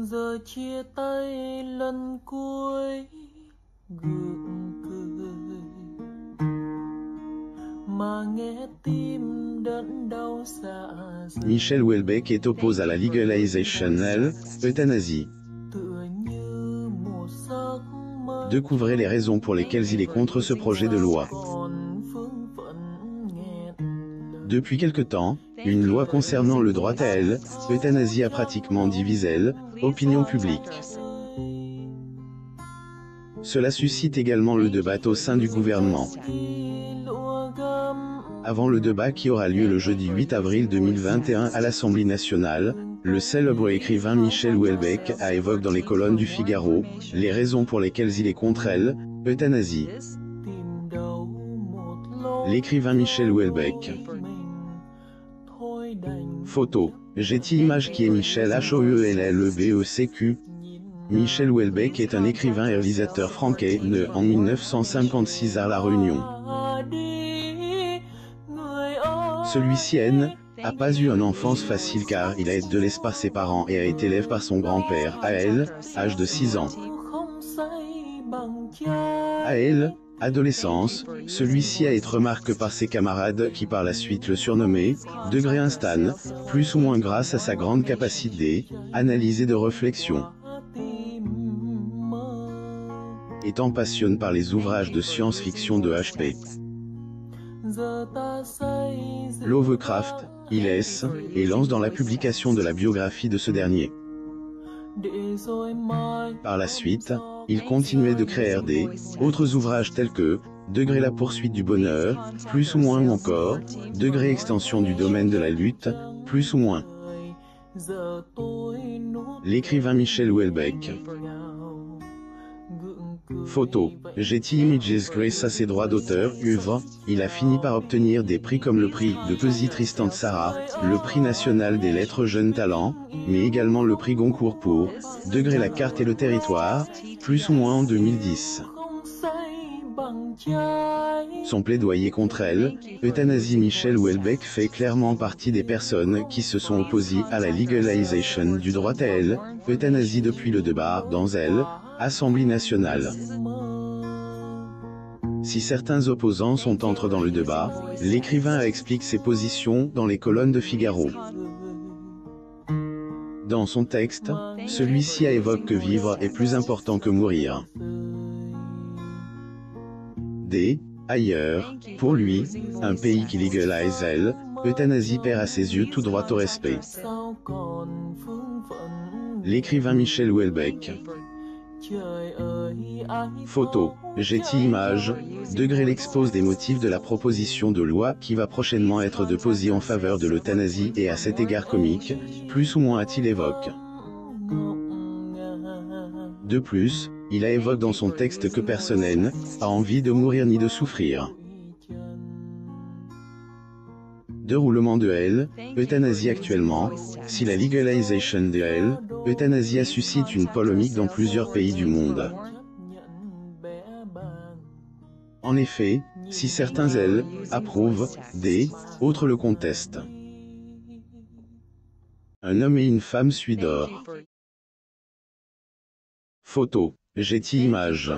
Giờ chia tay lần cuối gượng cười mà nghe tim đớn đau dạ dày. Michel Houellebecq est opposé à la legalization euthanasie. Découvrez les raisons pour lesquelles il est contre ce projet de loi. Depuis quelque temps, une loi concernant le droit à l'euthanasie a pratiquement divisé l'opinion publique. Cela suscite également le débat au sein du gouvernement. Avant le débat qui aura lieu le jeudi 8 avril 2021 à l'Assemblée nationale, le célèbre écrivain Michel Houellebecq a évoqué dans les colonnes du Figaro les raisons pour lesquelles il est contre l'euthanasie. L'écrivain Michel Houellebecq. Photo. Getty Images. Qui est Michel Houellebecq? Michel Houellebecq est un écrivain et réalisateur français né en 1956 à La Réunion. Celui-ci n'a pas eu une enfance facile car il a été délaissé par ses parents et a été élevé par son grand-père à l'âge de 6 ans. À adolescence, celui-ci a été remarqué par ses camarades qui par la suite le surnommaient Degré Instant, plus ou moins grâce à sa grande capacité d'analyse et de réflexion. Étant passionné par les ouvrages de science-fiction de H.P. Lovecraft, il et lance dans la publication de la biographie de ce dernier. Par la suite, il continuait de créer d'autres ouvrages tels que Degré la poursuite du bonheur, plus ou moins, ou encore Degré extension du domaine de la lutte, plus ou moins. L'écrivain Michel Houellebecq. Photo. Getty Images. Grâce à ses droits d'auteur, il a fini par obtenir des prix comme le prix de poésie Tristan Tzara, le prix national des lettres jeunes talents, mais également le prix Goncourt pour Degré la carte et le territoire, plus ou moins en 2010. Son plaidoyer contre l'euthanasie. Michel Houellebecq fait clairement partie des personnes qui se sont opposées à la legalization du droit à l'euthanasie depuis le débat dans l'Assemblée nationale. Si certains opposants sont entrés dans le débat, l'écrivain explique ses positions dans les colonnes de Figaro. Dans son texte, celui-ci évoque que vivre est plus important que mourir. Ailleurs, pour lui, un pays qui légalise l'euthanasie perd à ses yeux tout droit au respect. L'écrivain Michel Houellebecq. Photo. Getty Images. Degré l'expose des motifs de la proposition de loi qui va prochainement être déposée en faveur de l'euthanasie et à cet égard comique, plus ou moins a-t-il évoqué. De plus, il a évoqué dans son texte que personne n'a envie de mourir ni de souffrir. Déroulement de l'euthanasie actuellement. Si la legalisation de l'euthanasie suscite une polémique dans plusieurs pays du monde. En effet, si certains approuvent, autres le contestent. Un homme et une femme suivent d'or. Photo. Getty Images.